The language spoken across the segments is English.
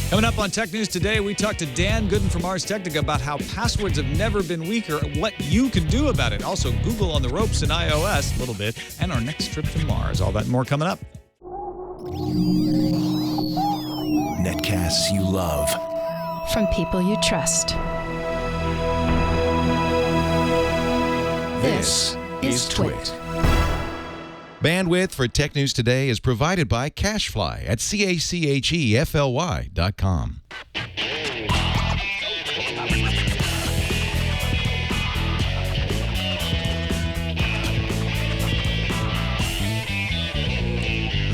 Coming up on Tech News Today, we talk to Dan Goodin from Ars Technica about how passwords have never been weaker, what you can do about it. Also, Google on the ropes in iOS a little bit, and our next trip to Mars. All that and more coming up. Netcasts you love. From people you trust. This is TWiT. Bandwidth for Tech News Today is provided by Cachefly at CACHEFLY.com.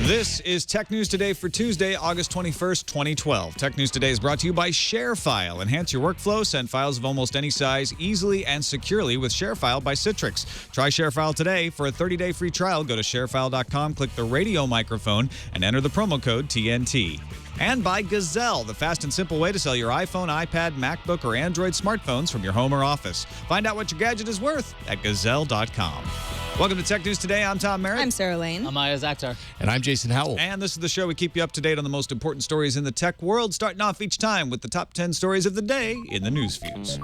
This is Tech News Today for Tuesday, August 21st, 2012. Tech News Today is brought to you by ShareFile. Enhance your workflow, send files of almost any size easily and securely with ShareFile by Citrix. Try ShareFile today. For a 30-day free trial, go to sharefile.com, click the radio microphone, and enter the promo code TNT. And by Gazelle, the fast and simple way to sell your iPhone, iPad, MacBook, or Android smartphones from your home or office. Find out what your gadget is worth at gazelle.com. Welcome to Tech News Today. I'm Tom Merritt. I'm Sarah Lane. I'm Iyaz, Akhtar. And I'm Jason Howell. And this is the show we keep you up to date on the most important stories in the tech world, starting off each time with the top 10 stories of the day in the news feeds.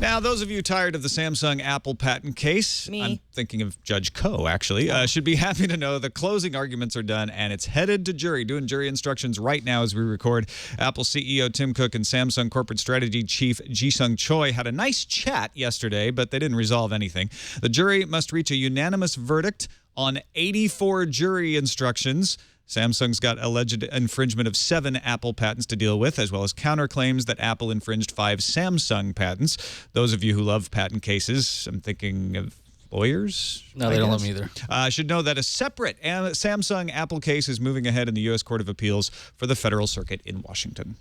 Now, those of you tired of the Samsung-Apple patent case, Me. I'm thinking of Judge Koh, actually, should be happy to know the closing arguments are done, and it's headed to jury, doing jury instructions right now as we record. Apple CEO Tim Cook and Samsung Corporate Strategy Chief Ji-Sung Choi had a nice chat yesterday, but they didn't resolve anything. The jury must reach a unanimous verdict on 84 jury instructions. Samsung's got alleged infringement of 7 Apple patents to deal with, as well as counterclaims that Apple infringed 5 Samsung patents. Those of you who love patent cases, I'm thinking of lawyers? No, they don't love me either. Should know that a separate Samsung Apple case is moving ahead in the U.S. Court of Appeals for the Federal Circuit in Washington.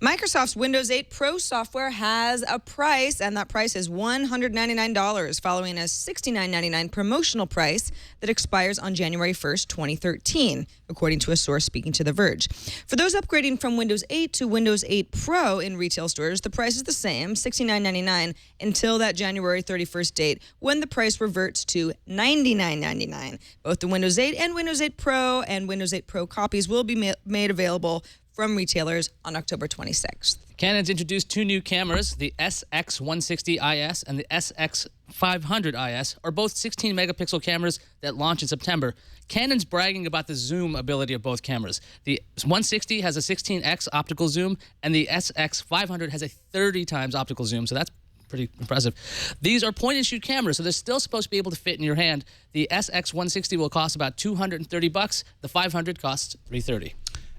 Microsoft's Windows 8 Pro software has a price, and that price is $199, following a $69.99 promotional price that expires on January 1st, 2013, according to a source speaking to The Verge. For those upgrading from Windows 8 to Windows 8 Pro in retail stores, the price is the same, $69.99, until that January 31st date, when the price reverts to $99.99. Both the Windows 8 and Windows 8 Pro and Windows 8 Pro copies will be made available from retailers on October 26th. Canon's introduced 2 new cameras. The SX160IS and the SX500IS are both 16-megapixel cameras that launch in September. Canon's bragging about the zoom ability of both cameras. The 160 has a 16x optical zoom, and the SX500 has a 30 times optical zoom, so that's pretty impressive. These are point-and-shoot cameras, so they're still supposed to be able to fit in your hand. The SX160 will cost about $230. The 500 costs $330.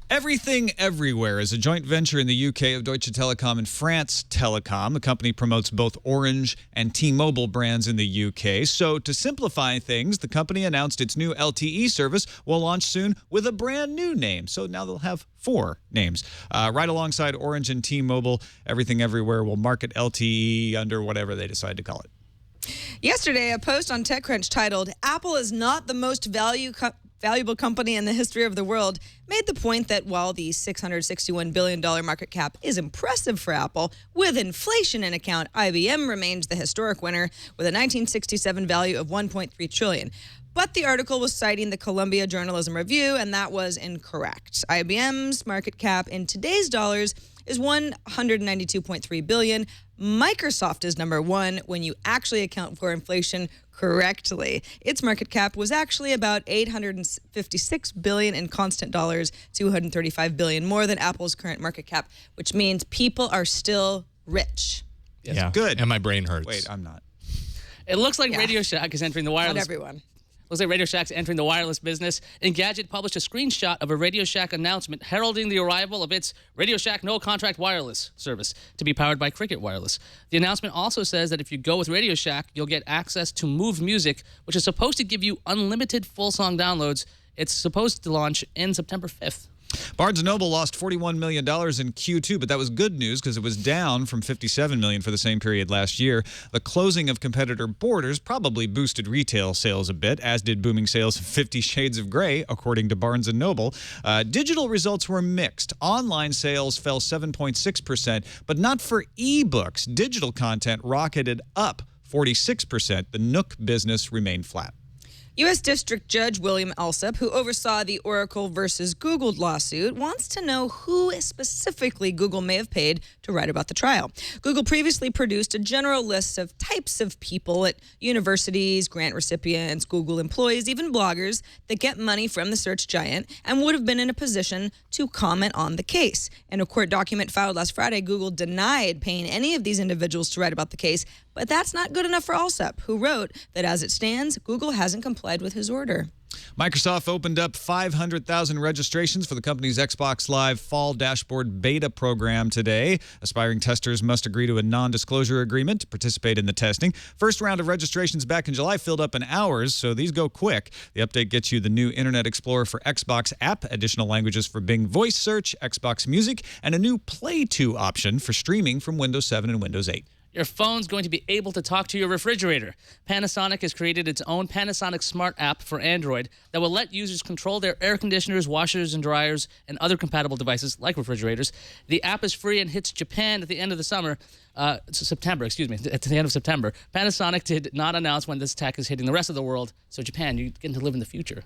Everything Everywhere is a joint venture in the UK of Deutsche Telekom and France Telecom. The company promotes both Orange and T-Mobile brands in the UK. So to simplify things, the company announced its new LTE service will launch soon with a brand new name. So now they'll have 4 names. Right alongside Orange and T-Mobile, Everything Everywhere will market LTE under whatever they decide to call it. Yesterday, a post on TechCrunch titled, "Apple is not the most valuable company in the history of the world," made the point that while the $661 billion market cap is impressive for Apple, with inflation in account, IBM remains the historic winner with a 1967 value of $1.3 trillion. But the article was citing the Columbia Journalism Review, and that was incorrect. IBM's market cap in today's dollars is $192.3 billion. Microsoft is number 1 when you actually account for inflation correctly. Its market cap was actually about $856 billion in constant dollars, $235 billion more than Apple's current market cap, which means people are still rich. Yes, yeah, good. And my brain hurts. Wait, I'm not. It looks like Radio Shack is entering the wireless. Not everyone. Looks like Radio Shack's entering the wireless business. Engadget published a screenshot of a Radio Shack announcement heralding the arrival of its Radio Shack no-contract wireless service to be powered by Cricket Wireless. The announcement also says that if you go with Radio Shack, you'll get access to Move Music, which is supposed to give you unlimited full-song downloads. It's supposed to launch in September 5th. Barnes & Noble lost $41 million in Q2, but that was good news because it was down from $57 million for the same period last year. The closing of competitor Borders probably boosted retail sales a bit, as did booming sales of 50 Shades of Grey, according to Barnes & Noble. Digital results were mixed. Online sales fell 7.6%, but not for ebooks. Digital content rocketed up 46%. The Nook business remained flat. U.S. District Judge William Alsup, who oversaw the Oracle versus Google lawsuit, wants to know who specifically Google may have paid to write about the trial. Google previously produced a general list of types of people at universities, grant recipients, Google employees, even bloggers that get money from the search giant and would have been in a position to comment on the case. In a court document filed last Friday, Google denied paying any of these individuals to write about the case, but that's not good enough for Alsup, who wrote that as it stands, Google hasn't complied with his order. Microsoft opened up 500,000 registrations for the company's Xbox Live Fall Dashboard Beta program today. Aspiring testers must agree to a non-disclosure agreement to participate in the testing. First round of registrations back in July filled up in hours, so these go quick. The update gets you the new Internet Explorer for Xbox app, additional languages for Bing Voice Search, Xbox Music, and a new Play To option for streaming from Windows 7 and Windows 8. Your phone's going to be able to talk to your refrigerator. Panasonic has created its own Panasonic Smart app for Android that will let users control their air conditioners, washers and dryers, and other compatible devices like refrigerators. The app is free and hits Japan at the end of the summer. At the end of September. Panasonic did not announce when this tech is hitting the rest of the world, so Japan, you get to live in the future.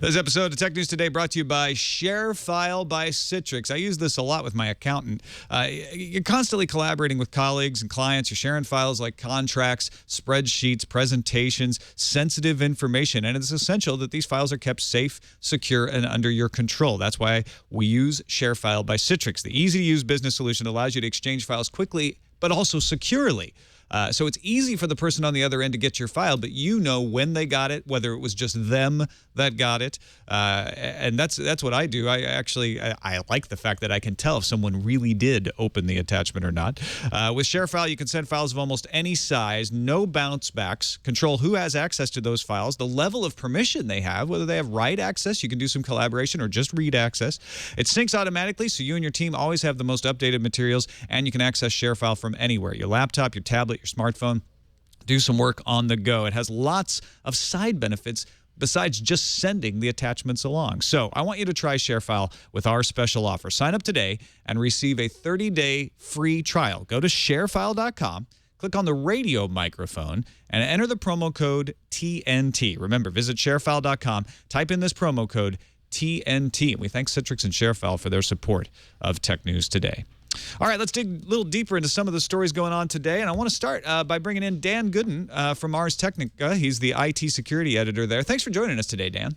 This episode of Tech News Today brought to you by ShareFile by Citrix. I use this a lot with my accountant. You're constantly collaborating with colleagues and clients. You're sharing files like contracts, spreadsheets, presentations, sensitive information, and it's essential that these files are kept safe, secure, and under your control. That's why we use ShareFile by Citrix. The easy-to-use business solution allows you to exchange files quickly but also securely. So it's easy for the person on the other end to get your file, but you know when they got it, whether it was just them that got it. And that's what I do. I like the fact that I can tell if someone really did open the attachment or not. With ShareFile, you can send files of almost any size, no bounce backs, control who has access to those files, the level of permission they have, whether they have write access, you can do some collaboration, or just read access. It syncs automatically, so you and your team always have the most updated materials, and you can access ShareFile from anywhere, your laptop, your tablet, your smartphone. Do some work on the go. It has lots of side benefits besides just sending the attachments along. So I want you to try ShareFile with our special offer. Sign up today and receive a 30-day free trial. Go to sharefile.com, click on the radio microphone, and enter the promo code TNT. Remember, visit sharefile.com, type in this promo code TNT. And we thank Citrix and ShareFile for their support of Tech News Today. All right, let's dig a little deeper into some of the stories going on today. And I want to start by bringing in Dan Goodin from Ars Technica. He's the IT security editor there. Thanks for joining us today, Dan.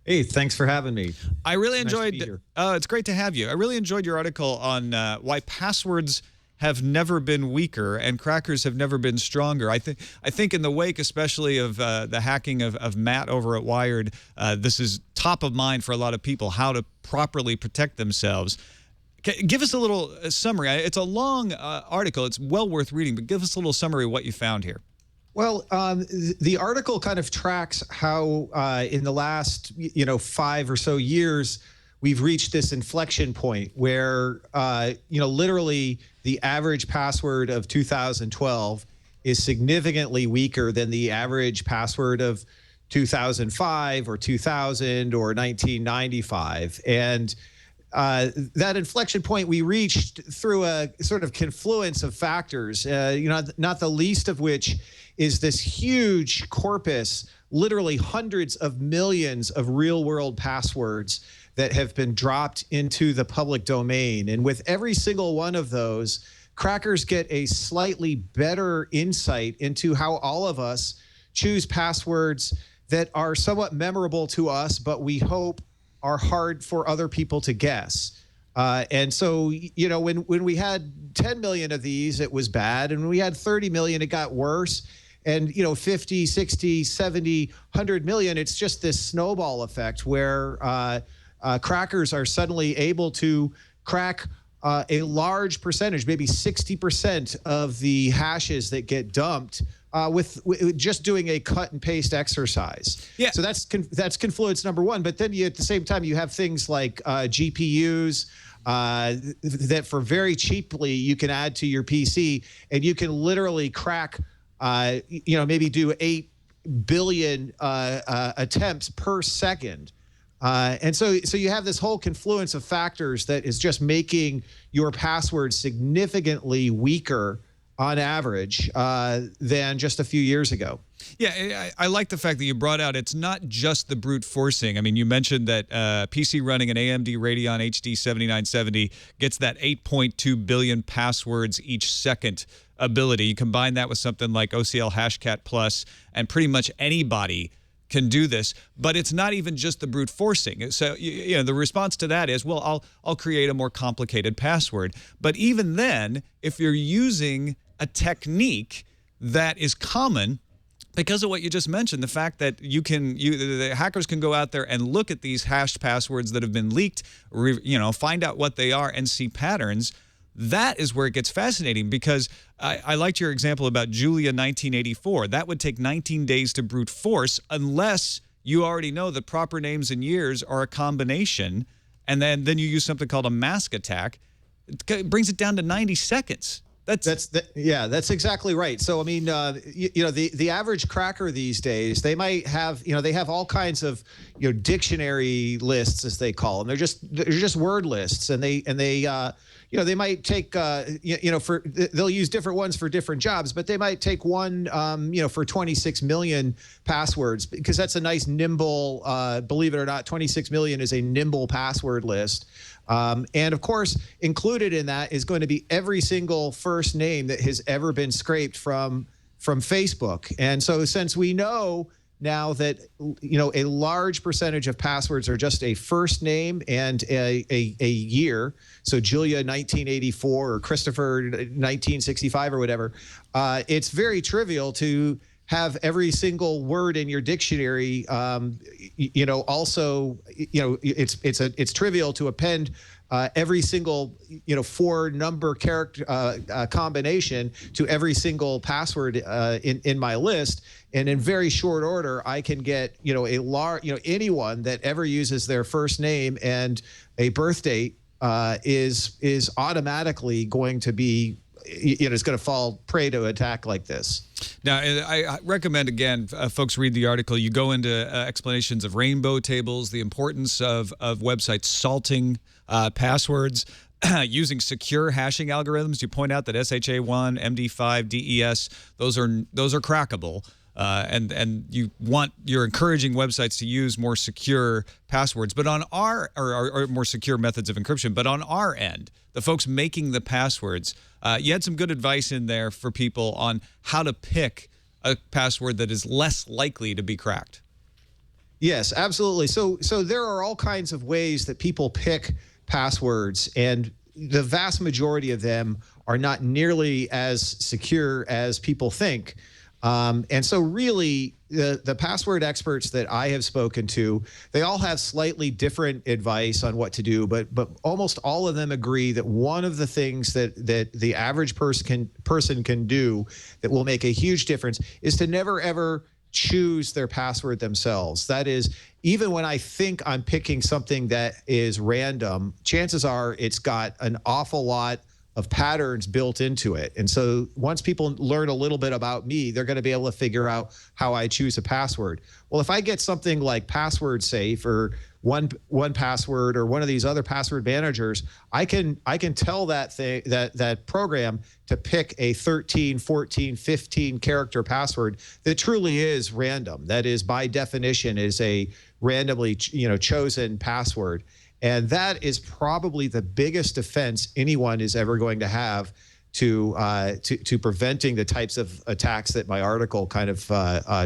Hey, thanks for having me. I really enjoyed It's great to have you. I really enjoyed your article on why passwords have never been weaker and crackers have never been stronger. I think in the wake, especially of the hacking of Matt over at Wired, this is top of mind for a lot of people, how to properly protect themselves. Give us a little summary. It's a long article. It's well worth reading, but give us a little summary of what you found here. Well, the article kind of tracks how in the last 5 or so years, we've reached this inflection point where literally the average password of 2012 is significantly weaker than the average password of 2005 or 2000 or 1995. And that inflection point we reached through a sort of confluence of factors, not the least of which is this huge corpus, literally hundreds of millions of real-world passwords that have been dropped into the public domain. And with every single one of those, crackers get a slightly better insight into how all of us choose passwords that are somewhat memorable to us, but we hope are hard for other people to guess. And so, when we had 10 million of these, it was bad. And when we had 30 million, it got worse. And, 50, 60, 70, 100 million, it's just this snowball effect where crackers are suddenly able to crack a large percentage, maybe 60% of the hashes that get dumped with just doing a cut and paste exercise. Yeah. So that's confluence number one. But then at the same time, you have things like GPUs that for very cheaply you can add to your PC, and you can literally crack, maybe do 8 billion attempts per second. And so you have this whole confluence of factors that is just making your password significantly weaker on average than just a few years ago. Yeah, I like the fact that you brought out it's not just the brute forcing. I mean, you mentioned that PC running an AMD Radeon HD 7970 gets that 8.2 billion passwords each second ability. You combine that with something like OCL Hashcat Plus, and pretty much anybody can do this. But it's not even just the brute forcing. So you know, the response to that is, well, I'll create a more complicated password. But even then, if you're using a technique that is common, because of what you just mentioned, the fact that the hackers can go out there and look at these hashed passwords that have been leaked, find out what they are and see patterns. That is where it gets fascinating, because I liked your example about Julia 1984. That would take 19 days to brute force unless you already know that proper names and years are a combination, and then you use something called a mask attack. It brings it down to 90 seconds. That's exactly right. So I mean, the average cracker these days, they might have, they have all kinds of, dictionary lists, as they call them. They're just word lists, and they might take, they'll use different ones for different jobs, but they might take one, for 26 million passwords, because that's a nice nimble, believe it or not, 26 million is a nimble password list. And of course, included in that is going to be every single first name that has ever been scraped from Facebook. And so since we know now that, a large percentage of passwords are just a first name and a year, so Julia 1984 or Christopher 1965 or whatever, it's very trivial to have every single word in your dictionary, also, it's trivial to append every single, 4-number character combination to every single password in my list. And in very short order, I can get, anyone that ever uses their first name and a birth date is automatically going to be, it's going to fall prey to attack like this. Now, I recommend, again, folks read the article. You go into explanations of rainbow tables, the importance of websites salting passwords, using secure hashing algorithms. You point out that SHA-1, MD5, DES, those are crackable. And you're encouraging websites to use more secure passwords, but on or more secure methods of encryption. But on our end, the folks making the passwords, you had some good advice in there for people on how to pick a password that is less likely to be cracked. Yes, absolutely. So there are all kinds of ways that people pick passwords, and the vast majority of them are not nearly as secure as people think. And so really, the password experts that I have spoken to, they all have slightly different advice on what to do, but almost all of them agree that one of the things that the average person can do that will make a huge difference is to never, ever choose their password themselves. That is, even when I think I'm picking something that is random, chances are it's got an awful lot of patterns built into it. And so once people learn a little bit about me, they're going to be able to figure out how I choose a password. Well, if I get something like Password Safe or one Password or one of these other password managers, I can tell that program to pick a 13, 14, 15 character password that truly is random. That is, by definition, is a randomly chosen password. And that is probably the biggest defense anyone is ever going to have to preventing the types of attacks that my article kind of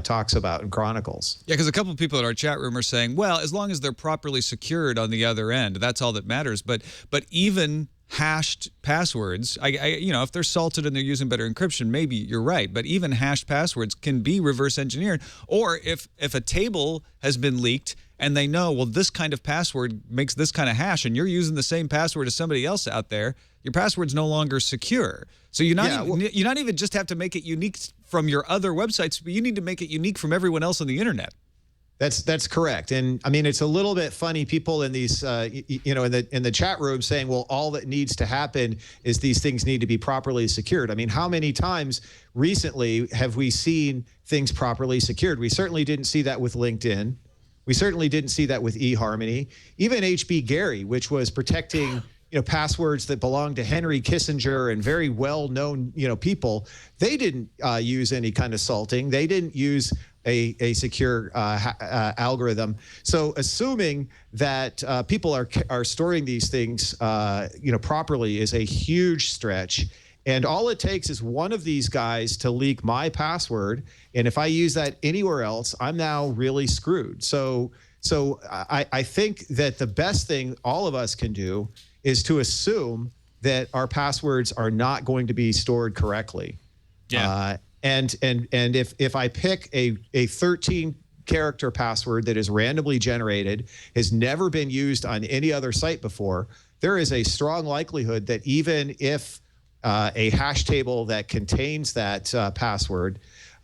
talks about and chronicles. Yeah, because a couple of people in our chat room are saying, well, as long as they're properly secured on the other end, that's all that matters. But even hashed passwords, if they're salted and they're using better encryption, maybe you're right. But even hashed passwords can be reverse engineered. Or if a table has been leaked and they know, well, this kind of password makes this kind of hash, and you're using the same password as somebody else out there, your password's no longer secure. So you not even just have to make it unique from your other websites, but you need to make it unique from everyone else on the internet. That's correct. And I mean, it's a little bit funny, people in these, in the chat room saying, well, all that needs to happen is these things need to be properly secured. I mean, how many times recently have we seen things properly secured? We certainly didn't see that with LinkedIn. We certainly didn't see that with eHarmony. Even HB Gary, which was protecting passwords that belong to Henry Kissinger and very well-known, people, they didn't use any kind of salting. They didn't use a secure algorithm. So assuming that people are storing these things, properly is a huge stretch. And all it takes is one of these guys to leak my password. And if I use that anywhere else, I'm now really screwed. So I think that the best thing all of us can do is to assume that our passwords are not going to be stored correctly. Yeah. And if I pick a 13-character password that is randomly generated, has never been used on any other site before, there is a strong likelihood that even if a hash table that contains that password,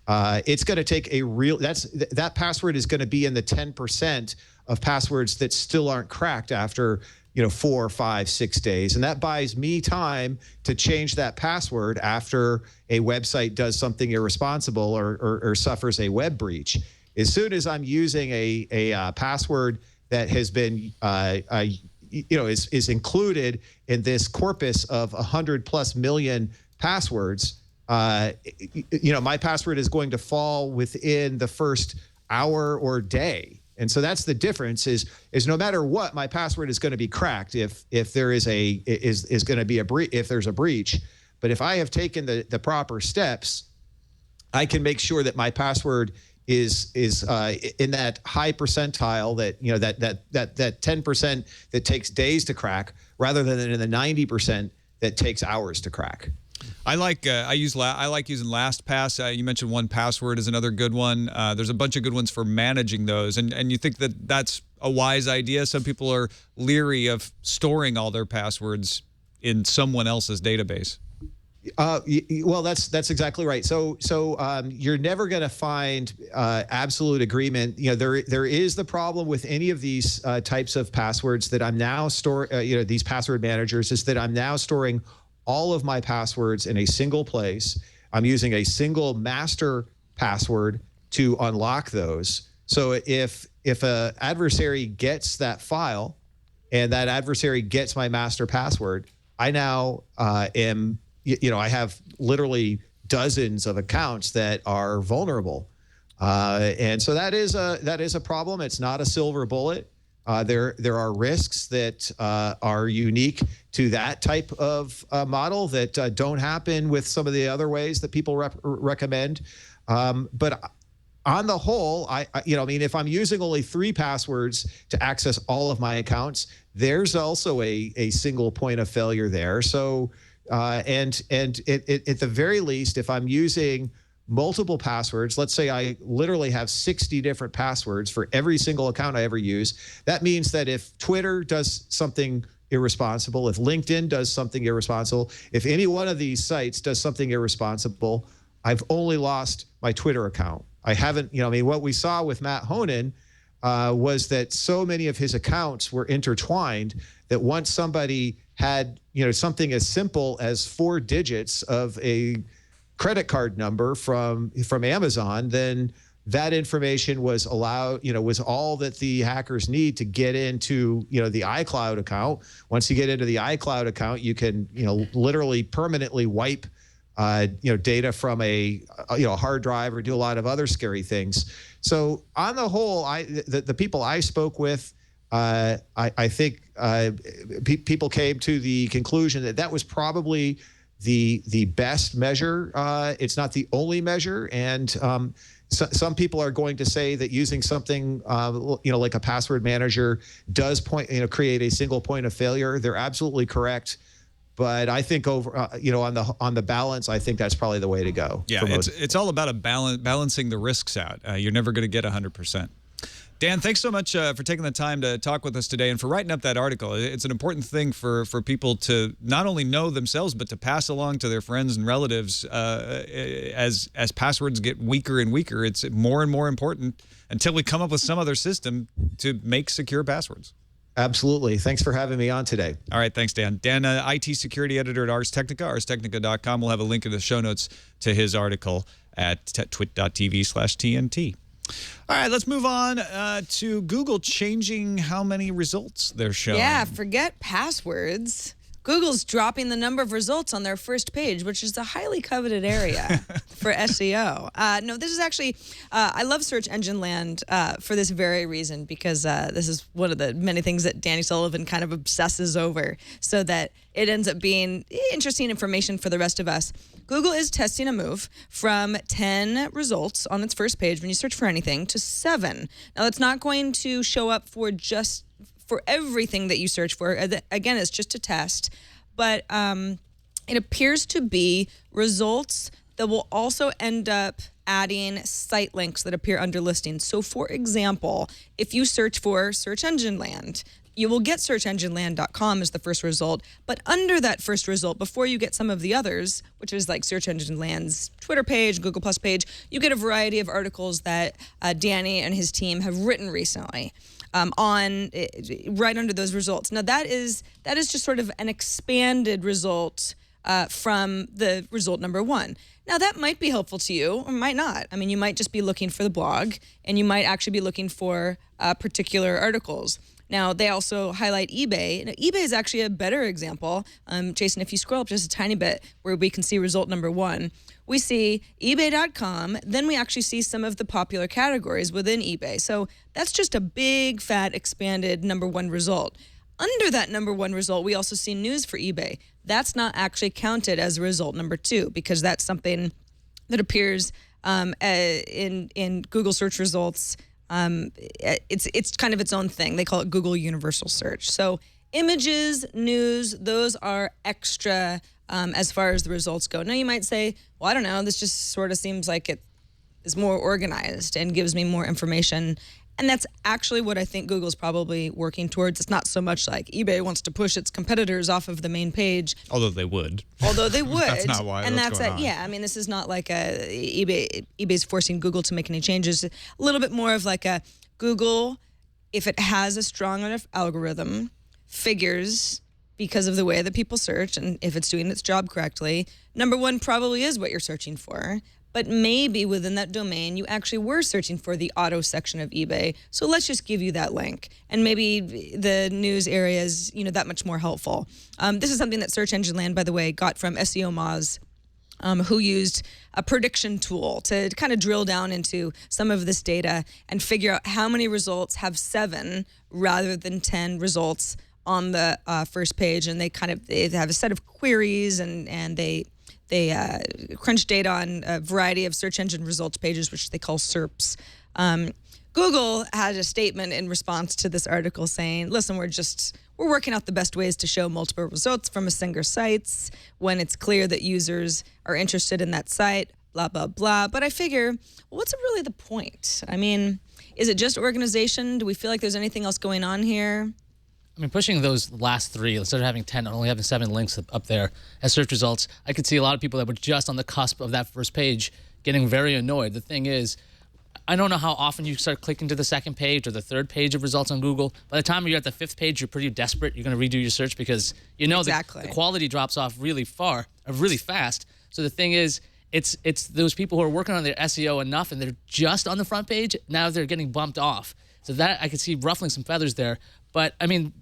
it's going to take that password is going to be in the 10% of passwords that still aren't cracked after 4, 5, 6 days. And that buys me time to change that password after a website does something irresponsible or suffers a web breach. As soon as I'm using a password that has been is included in this corpus of 100+ million passwords, my password is going to fall within the first hour or day. And so that's the difference is no matter what, my password is going to be cracked if there is going to be if there's a breach. But if I have taken the proper steps, I can make sure that my password is in that high percentile that that 10% that takes days to crack, rather than in the 90% that takes hours to crack. I like using LastPass. You mentioned 1Password is another good one. There's a bunch of good ones for managing those, and you think that that's a wise idea? Some people are leery of storing all their passwords in someone else's database. Well, that's exactly right. So you're never going to find absolute agreement. There is the problem with any of these types of passwords that I'm now these password managers, is that I'm now storing all of my passwords in a single place. I'm using a single master password to unlock those. So if an adversary gets that file and that adversary gets my master password, I now am, I have literally dozens of accounts that are vulnerable. And so that is a problem. It's not a silver bullet. There are risks that are unique to that type of model that don't happen with some of the other ways that people recommend. But on the whole, if I'm using only 3 passwords to access all of my accounts, there's also a single point of failure there. So, and at the very least, if I'm using multiple passwords, let's say I literally have 60 different passwords for every single account I ever use, that means that if Twitter does something irresponsible, if LinkedIn does something irresponsible, if any one of these sites does something irresponsible, I've only lost my Twitter account. I haven't, what we saw with Matt Honan was that so many of his accounts were intertwined that once somebody had, something as simple as 4 digits of a credit card number from Amazon, then that information was was all that the hackers need to get into, the iCloud account. Once you get into the iCloud account, you can, literally permanently wipe, data from a hard drive or do a lot of other scary things. So on the whole, the people I spoke with, I think people came to the conclusion that that was probably the best measure. It's not the only measure, and some people are going to say that using something like a password manager does create a single point of failure. They're absolutely correct, but I think on the balance, I think that's probably the way to go. Yeah, it's all about balancing the risks out. You're never going to get 100%. Dan, thanks so much for taking the time to talk with us today and for writing up that article. It's an important thing for people to not only know themselves, but to pass along to their friends and relatives as passwords get weaker and weaker. It's more and more important until we come up with some other system to make secure passwords. Absolutely. Thanks for having me on today. All right. Thanks, Dan. Dan, IT security editor at Ars Technica, arstechnica.com. We'll have a link in the show notes to his article at twit.tv/TNT. All right, let's move on to Google changing how many results they're showing. Yeah, forget passwords. Google's dropping the number of results on their first page, which is a highly coveted area for SEO. No, this is actually, I love search engine land for this very reason, because this is one of the many things that Danny Sullivan kind of obsesses over, so that it ends up being interesting information for the rest of us. Google is testing a move from 10 results on its first page when you search for anything to 7. Now, it's not going to show up for everything that you search for. Again, it's just a test, but it appears to be results that will also end up adding site links that appear under listings. So, for example, if you search for search engine land, you will get searchengineland.com as the first result, but under that first result, before you get some of the others, which is like Search Engine Land's Twitter page, Google Plus page, you get a variety of articles that Danny and his team have written recently on right under those results. Now, that is just sort of an expanded result from the result number 1. Now, that might be helpful to you or might not. I mean, you might just be looking for the blog, and you might actually be looking for particular articles. Now, they also highlight eBay. Now, eBay is actually a better example. Jason, if you scroll up just a tiny bit where we can see result number 1, we see ebay.com. Then we actually see some of the popular categories within eBay. So that's just a big, fat, expanded number 1 result. Under that number 1 result, we also see news for eBay. That's not actually counted as result number 2, because that's something that appears in Google search results. It's kind of its own thing. They call it Google Universal Search. So images, news, those are extra as far as the results go. Now, you might say, well, I don't know, this just sort of seems like it is more organized and gives me more information. And that's actually what I think Google's probably working towards. It's not so much like eBay wants to push its competitors off of the main page. Although they would. That's not why. And that's it. Yeah, I mean, this is not like eBay's forcing Google to make any changes. A little bit more of like a Google, if it has a strong enough algorithm, figures, because of the way that people search, and if it's doing its job correctly, number 1 probably is what you're searching for. But maybe within that domain, you actually were searching for the auto section of eBay. So let's just give you that link. And maybe the news area is, that much more helpful. This is something that Search Engine Land, by the way, got from SEO Moz, who used a prediction tool to kind of drill down into some of this data and figure out how many results have 7 rather than 10 results on the first page. And they have a set of queries, and they crunch data on a variety of search engine results pages, which they call SERPs. Google had a statement in response to this article saying, listen, we're working out the best ways to show multiple results from a single site when it's clear that users are interested in that site, blah, blah, blah. But I figure, well, what's really the point? I mean, is it just organization? Do we feel like there's anything else going on here? I mean, pushing those last 3, instead of having 10 and only having 7 links up there as search results, I could see a lot of people that were just on the cusp of that first page getting very annoyed. The thing is, I don't know how often you start clicking to the second page or the third page of results on Google. By the time you're at the 5th page, you're pretty desperate. You're going to redo your search because exactly. the quality drops off really fast. So the thing is, it's those people who are working on their SEO enough and they're just on the front page, now they're getting bumped off. So that I could see ruffling some feathers there. But, I mean,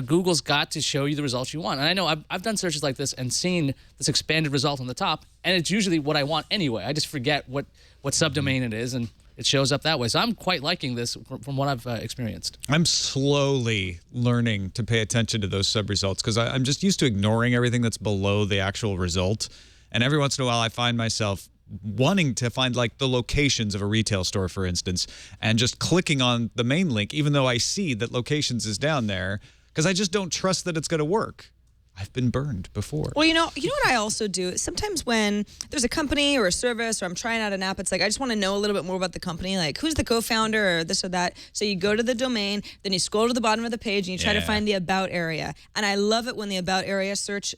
Google's got to show you the results you want. And I know I've done searches like this and seen this expanded result on the top, and it's usually what I want anyway. I just forget what subdomain it is, and it shows up that way. So I'm quite liking this from what I've experienced. I'm slowly learning to pay attention to those sub-results because I'm just used to ignoring everything that's below the actual result. And every once in a while, I find myself wanting to find like the locations of a retail store, for instance, and just clicking on the main link, even though I see that locations is down there, because I just don't trust that it's going to work. I've been burned before. Well, you know what I also do? Sometimes when there's a company or a service or I'm trying out an app, it's like I just want to know a little bit more about the company, like who's the co-founder or this or that. So you go to the domain, then you scroll to the bottom of the page and you try to find the About area. And I love it when the About area search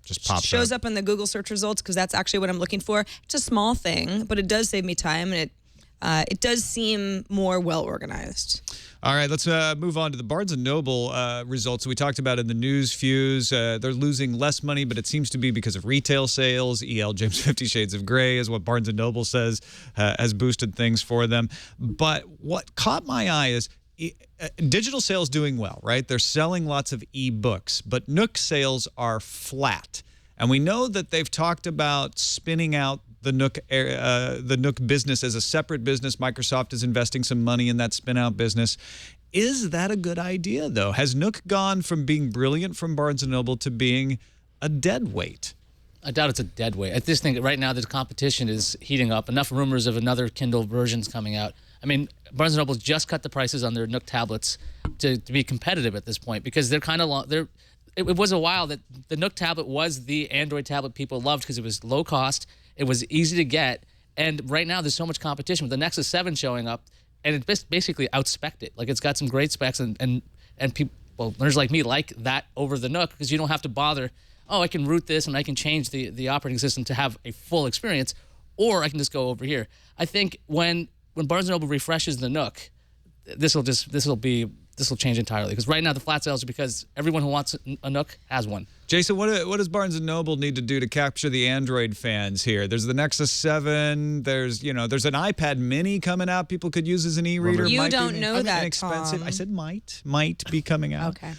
just pops shows up in the Google search results because that's actually what I'm looking for. It's a small thing, but it does save me time, and it does seem more well-organized. All right, let's move on to the Barnes & Noble results we talked about in the news fuse. They're losing less money, but it seems to be because of retail sales. E.L. James 50 Shades of Grey is what Barnes & Noble says has boosted things for them. But what caught my eye is digital sales doing well, right? They're selling lots of ebooks, but Nook sales are flat. And we know that they've talked about spinning out the Nook business as a separate business. Microsoft is investing some money in that spin-out business. Is that a good idea, though? Has Nook gone from being brilliant from Barnes & Noble to being a dead weight? I doubt it's a dead weight. I just think right now the competition is heating up. Enough rumors of another Kindle versions coming out. I mean, Barnes & Noble's just cut the prices on their Nook tablets to be competitive at this point because they're kind of it was a while that the Nook tablet was the Android tablet people loved because it was low cost, it was easy to get, and right now there's so much competition with the Nexus 7 showing up, and it's basically outspec'd it. Like it's got some great specs, and people, well, learners like me like that over the Nook because you don't have to bother. Oh, I can root this and I can change the operating system to have a full experience, or I can just go over here. I think when Barnes & Noble refreshes the Nook, this will change entirely because right now the flat sales are because everyone who wants a Nook has one. Jason, what does Barnes & Noble need to do to capture the Android fans here? There's the Nexus 7. There's an iPad Mini coming out. People could use as an e-reader. You might don't be, know that, inexpensive. Tom. I said might be coming out. Okay.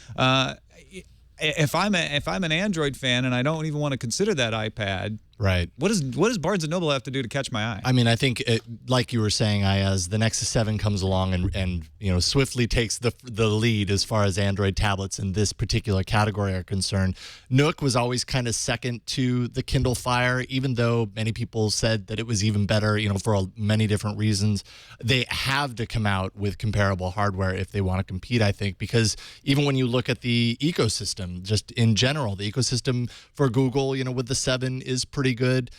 If I'm an Android fan and I don't even want to consider that iPad, right? What does Barnes & Noble have to do to catch my eye? I mean, I think like you were saying, Iyaz, the Nexus 7 comes along and swiftly takes the lead as far as Android tablets in this particular category are concerned. Nook was always kind of second to the Kindle Fire, even though many people said that it was even better, for many different reasons. They have to come out with comparable hardware if they want to compete, I think, because even when you look at the ecosystem, just in general, the ecosystem for Google, with the 7 is pretty good.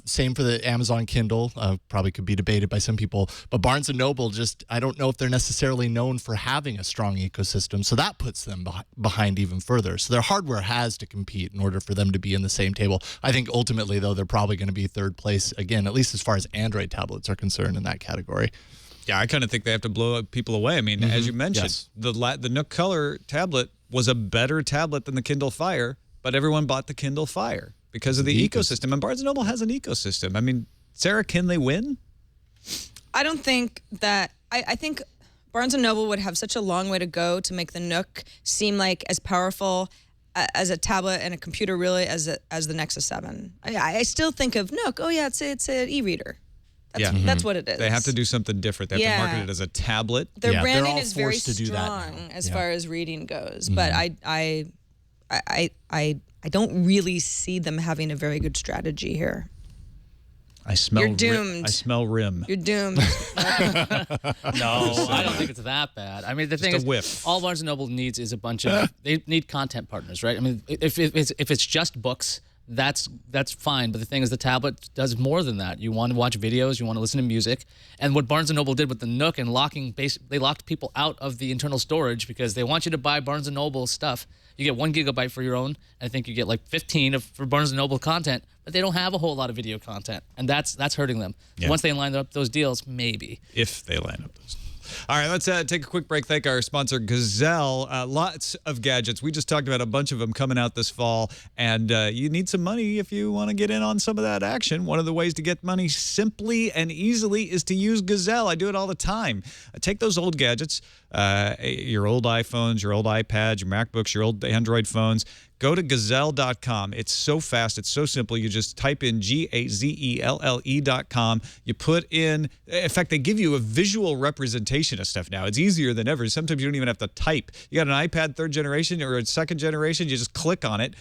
Same for the Amazon Kindle. Probably could be debated by some people. But Barnes & Noble, I don't know if they're necessarily known for having a strong ecosystem. So that puts them behind even further. So their hardware has to compete in order for them to be in the same table. I think ultimately, though, they're probably going to be third place again, at least as far as Android tablets are concerned in that category. Yeah, I kind of think they have to blow people away. I mean, as you mentioned, yes. the Nook Color tablet was a better tablet than the Kindle Fire, but everyone bought the Kindle Fire because of the ecosystem. And Barnes & Noble has an ecosystem. I mean, Sarah, can they win? I don't think that. I think Barnes & Noble would have such a long way to go to make the Nook seem like as powerful as a tablet and a computer really as the Nexus 7. I still think of Nook. Oh yeah, it's an e-reader. That's what it is. They have to do something different. They have to market it as a tablet. Their branding all is very forced to do that strong as far as reading goes, but I don't really see them having a very good strategy here. I smell. You're doomed. I smell rim. You're doomed. No, I don't think it's that bad. I mean, the thing is, whiff. all Barnes & Noble needs is a bunch of. They need content partners, right? I mean, if it's just books, that's fine. But the thing is, the tablet does more than that. You want to watch videos, you want to listen to music, and what Barnes & Noble did with the Nook and they locked people out of the internal storage because they want you to buy Barnes & Noble stuff. You get 1 gigabyte for your own. I think you get like 15 for Barnes & Noble content, but they don't have a whole lot of video content, and that's hurting them. Yeah. Once they line up those deals, maybe. If they line up those. All right, let's take a quick break. Thank our sponsor, Gazelle. Lots of gadgets. We just talked about a bunch of them coming out this fall, and you need some money if you want to get in on some of that action. One of the ways to get money simply and easily is to use Gazelle. I do it all the time. Take those old gadgets, your old iPhones, your old iPads, your MacBooks, your old Android phones. Go to Gazelle.com. It's so fast. It's so simple. You just type in GAZELLE.com. You put in fact, they give you a visual representation of stuff now. It's easier than ever. Sometimes you don't even have to type. You got an iPad 3rd generation or a 2nd generation, you just click on it.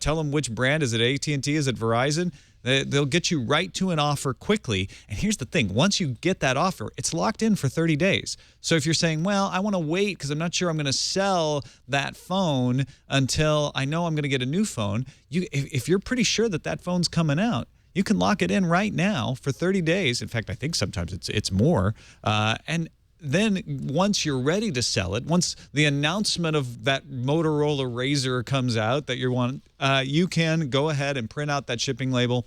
Tell them which brand. Is it AT&T? Is it Verizon? They'll get you right to an offer quickly. And here's the thing. Once you get that offer, it's locked in for 30 days. So if you're saying, well, I want to wait because I'm not sure I'm going to sell that phone until I know I'm going to get a new phone, if you're pretty sure that phone's coming out, you can lock it in right now for 30 days. In fact, I think sometimes it's more. And then once you're ready to sell it, once the announcement of that Motorola Razr comes out that you want, you can go ahead and print out that shipping label.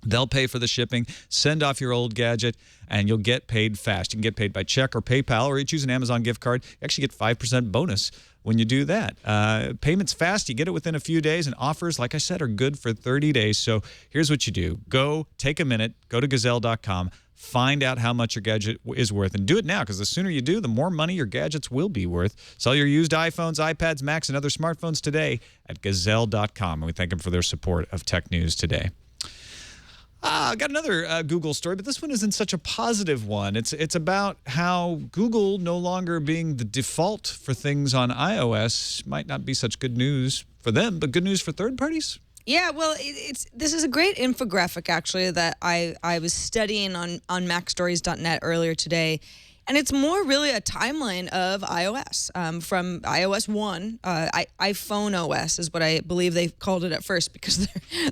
They'll pay for the shipping, send off your old gadget, and you'll get paid fast. You can get paid by check or PayPal, or you choose an Amazon gift card. You actually get 5% bonus when you do that. Payment's fast. You get it within a few days, and offers, like I said, are good for 30 days. So here's what you do. Go take a minute, go to Gazelle.com, Find out how much your gadget is worth and do it now, because the sooner you do, the more money your gadgets will be worth. Sell your used iPhones, iPads, Macs, and other smartphones today at Gazelle.com. And we thank them for their support of Tech News Today. I got another Google story, but this one isn't such a positive one. It's about how Google no longer being the default for things on iOS might not be such good news for them, but good news for third parties. Yeah, well, this is a great infographic, actually, that I was studying on MacStories.net earlier today. And it's more really a timeline of iOS from iOS 1. iPhone OS is what I believe they called it at first, because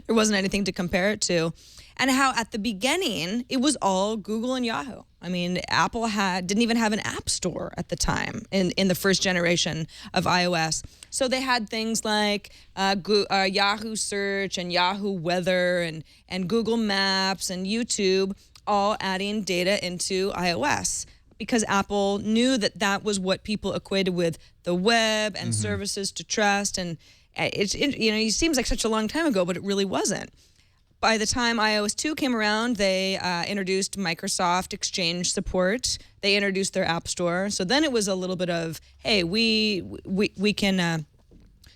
there wasn't anything to compare it to. And how at the beginning, it was all Google and Yahoo. I mean, Apple didn't even have an app store at the time in the first generation of iOS. So they had things like Yahoo Search and Yahoo Weather and Google Maps and YouTube all adding data into iOS, because Apple knew that was what people equated with the web and services to trust. And it seems like such a long time ago, but it really wasn't. By the time iOS 2 came around, they introduced Microsoft Exchange support. They introduced their App Store. So then it was a little bit of, hey, we can,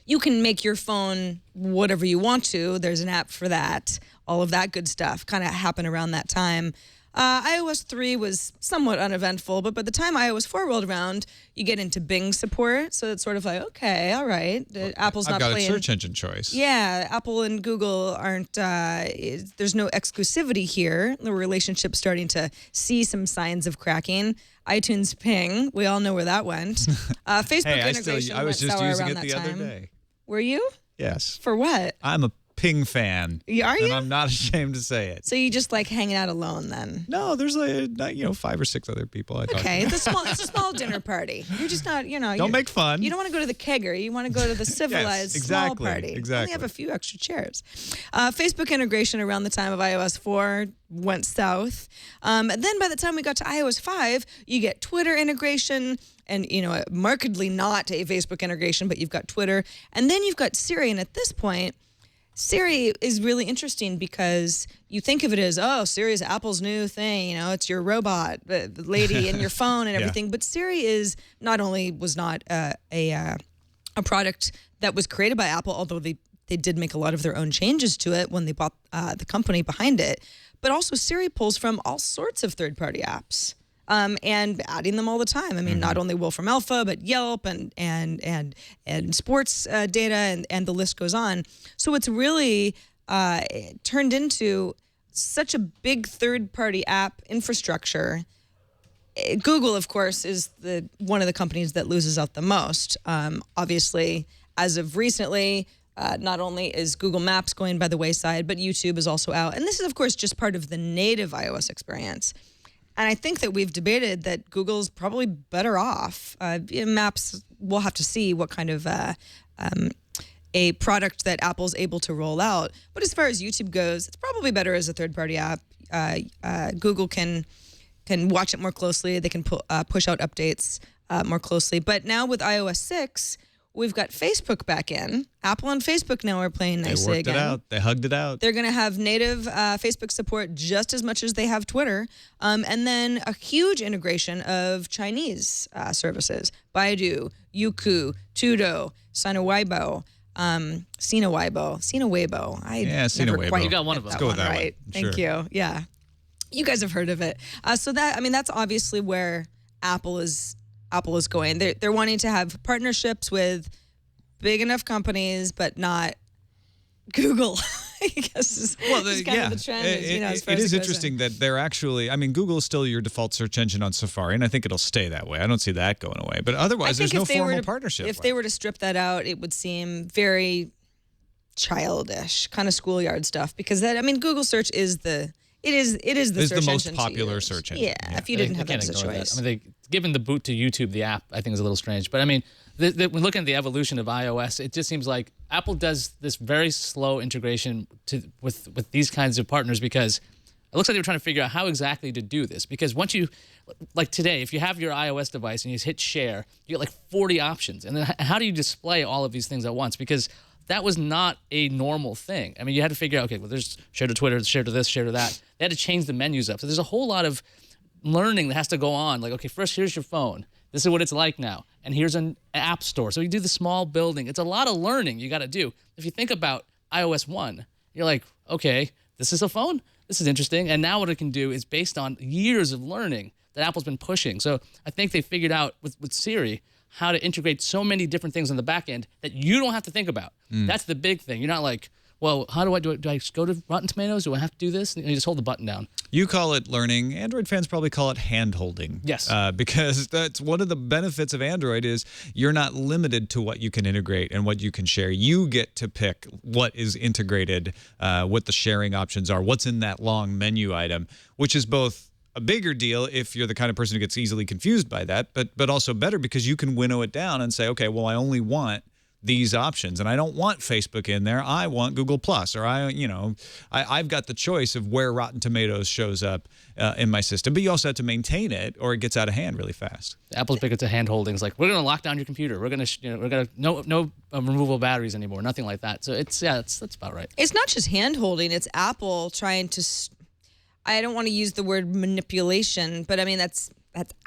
you can make your phone whatever you want to. There's an app for that. All of that good stuff kind of happened around that time. iOS 3 was somewhat uneventful, but by the time iOS 4 rolled around, you get into Bing support. So it's sort of like, okay, all right. Apple's not I've got playing a search engine choice. Yeah, Apple and Google aren't, there's no exclusivity here. The relationship's starting to see some signs of cracking. iTunes Ping, we all know where that went. Facebook integration I was went just sour using around it that the time. other day. Were you? Yes. For what? I'm a Ping fan. Are you? And I'm not ashamed to say it. So you just like hanging out alone then? No, there's 5 or 6 other people I talk Okay, to. it's a small dinner party. You're just not, Don't make fun. You don't want to go to the kegger. You want to go to the civilized small party. Exactly. Only have a few extra chairs. Facebook integration around the time of iOS 4 went south. And then by the time we got to iOS 5, you get Twitter integration and, markedly not a Facebook integration, but you've got Twitter. And then you've got Siri. And at this point, Siri is really interesting because you think of it as, Siri is Apple's new thing. It's your robot, the lady in your phone and everything. Yeah. But Siri was not a product that was created by Apple, although they did make a lot of their own changes to it when they bought the company behind it. But also Siri pulls from all sorts of third-party apps. And adding them all the time. I mean, not only Wolfram Alpha, but Yelp and sports data, and the list goes on. So it's really turned into such a big third-party app infrastructure. Google, of course, is one of the companies that loses out the most. Obviously, as of recently, not only is Google Maps going by the wayside, but YouTube is also out. And this is, of course, just part of the native iOS experience. And I think that we've debated that Google's probably better off. Maps, we'll have to see what kind of a product that Apple's able to roll out. But as far as YouTube goes, it's probably better as a third-party app. Google can watch it more closely. They can push out updates more closely. But now with iOS 6, we've got Facebook back in. Apple and Facebook now are playing nicely again. They worked it out. They hugged it out. They're going to have native Facebook support just as much as they have Twitter. And then a huge integration of Chinese services. Baidu, Youku, Tudo, Sina Weibo. Sina Weibo. You got one of them. Let's go with that right. one. Thank you. Yeah. You guys have heard of it. So that's obviously where Apple is going. They're wanting to have partnerships with big enough companies, but not Google. I guess is kind of the trend. It is interesting that they're actually. I mean, Google is still your default search engine on Safari, and I think it'll stay that way. I don't see that going away. But otherwise, there's no formal partnership. If they were to strip that out, it would seem very childish, kind of schoolyard stuff. Because Google search is the most popular search engine. Yeah, if you didn't have that as a choice. Given the boot to YouTube, the app, I think is a little strange. But when looking at the evolution of iOS, it just seems like Apple does this very slow integration with these kinds of partners, because it looks like they were trying to figure out how exactly to do this. Because once you, like today, if you have your iOS device and you just hit share, you get like 40 options. And then how do you display all of these things at once? Because that was not a normal thing. I mean, you had to figure out, okay, well, there's share to Twitter, share to this, share to that. They had to change the menus up. So there's a whole lot of learning that has to go on. Like, okay, first, here's your phone. This is what it's like now. And here's an app store. So you do the small building. It's a lot of learning you got to do. If you think about iOS 1, you're like, okay, this is a phone? This is interesting. And now what it can do is based on years of learning that Apple's been pushing. So I think they figured out with Siri how to integrate so many different things on the back end that you don't have to think about. That's the big thing. You're not like, well, how do I do it? Do I go to Rotten Tomatoes? Do I have to do this? And you just hold the button down. You call it learning. Android fans probably call it hand-holding. Yes. Because that's one of the benefits of Android is you're not limited to what you can integrate and what you can share. You get to pick what is integrated, what the sharing options are, what's in that long menu item, which is both a bigger deal if you're the kind of person who gets easily confused by that, but also better because you can winnow it down and say, okay, well, I only want these options, and I don't want Facebook in there. I want Google Plus, or I've got the choice of where Rotten Tomatoes shows up in my system. But you also have to maintain it, or it gets out of hand really fast. Apple's big into hand holding. It's like, we're going to lock down your computer. We're going to no removable batteries anymore. Nothing like that. So that's about right. It's not just hand holding. It's Apple trying to. I don't want to use the word manipulation, but I mean that's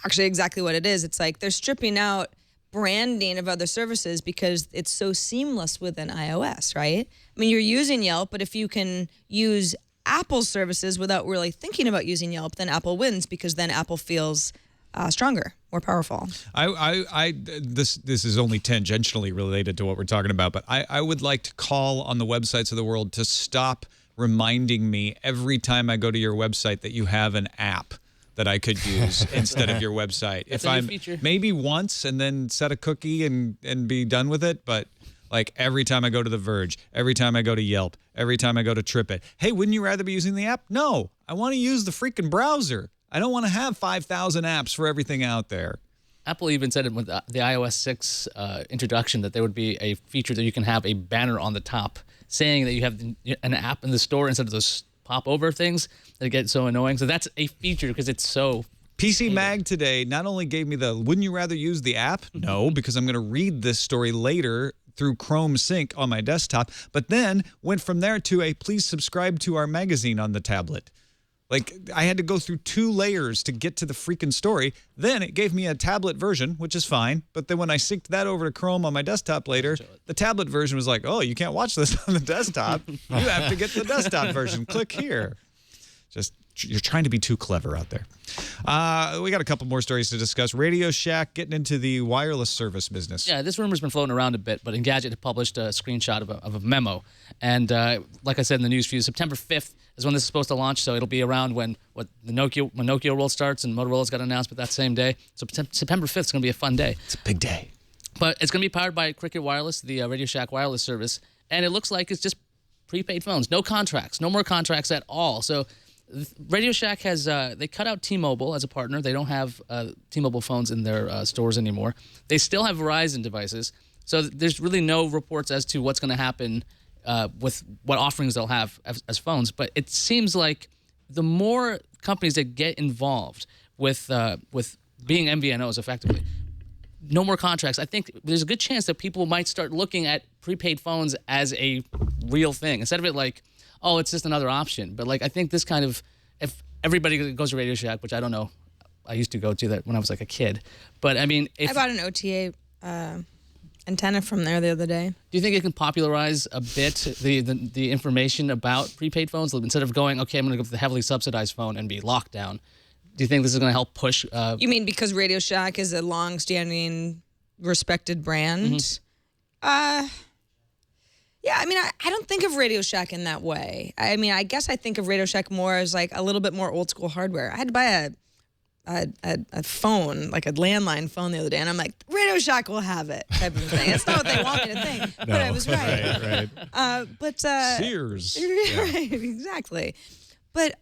actually exactly what it is. It's like they're stripping out branding of other services because it's so seamless within iOS, right? I mean, you're using Yelp, but if you can use Apple services without really thinking about using Yelp, then Apple wins because then Apple feels stronger, more powerful. This is only tangentially related to what we're talking about, but I would like to call on the websites of the world to stop reminding me every time I go to your website that you have an app that I could use instead of your website. That's if a new I'm feature. Maybe once and then set a cookie and be done with it, but like every time I go to The Verge, every time I go to Yelp, every time I go to TripIt, hey, wouldn't you rather be using the app? No, I want to use the freaking browser. I don't want to have 5,000 apps for everything out there. Apple even said it with the iOS 6 introduction that there would be a feature that you can have a banner on the top saying that you have an app in the store instead of those pop-over things that get so annoying. So that's a feature because it's so... PC Mag today not only gave me the, wouldn't you rather use the app? No, because I'm going to read this story later through Chrome Sync on my desktop, but then went from there to a please subscribe to our magazine on the tablet. Like, I had to go through 2 layers to get to the freaking story. Then it gave me a tablet version, which is fine. But then when I synced that over to Chrome on my desktop later, the tablet version was like, oh, you can't watch this on the desktop. You have to get the desktop version. Click here. Just, you're trying to be too clever out there. We got a couple more stories to discuss. Radio Shack getting into the wireless service business. Yeah, this rumor's been floating around a bit, but Engadget had published a screenshot of a memo. And like I said in the news feed, September 5th is when this is supposed to launch, so it'll be around when Nokia World starts and Motorola's got announced, but that same day. So September 5th is going to be a fun day. It's a big day. But it's going to be powered by Cricket Wireless, the Radio Shack wireless service, and it looks like it's just prepaid phones. No contracts. No more contracts at all. So Radio Shack has, they cut out T-Mobile as a partner. They don't have T-Mobile phones in their stores anymore. They still have Verizon devices. So there's really no reports as to what's going to happen with what offerings they'll have as phones. But it seems like the more companies that get involved with being MVNOs effectively, no more contracts. I think there's a good chance that people might start looking at prepaid phones as a real thing instead of it like, oh, it's just another option. But like, I think this kind of, if everybody goes to Radio Shack, which I don't know, I used to go to that when I was like a kid. But I mean, I bought an OTA antenna from there the other day. Do you think it can popularize a bit the information about prepaid phones instead of going, okay, I'm going to go for the heavily subsidized phone and be locked down? Do you think this is going to help push? You mean because Radio Shack is a long-standing, respected brand? Yeah, I mean, I don't think of Radio Shack in that way. I mean, I guess I think of Radio Shack more as like a little bit more old school hardware. I had to buy a phone, like a landline phone the other day, and I'm like, Radio Shack will have it type of thing. It's not what they want me to think, but I was right. Right. Sears. Right, exactly. But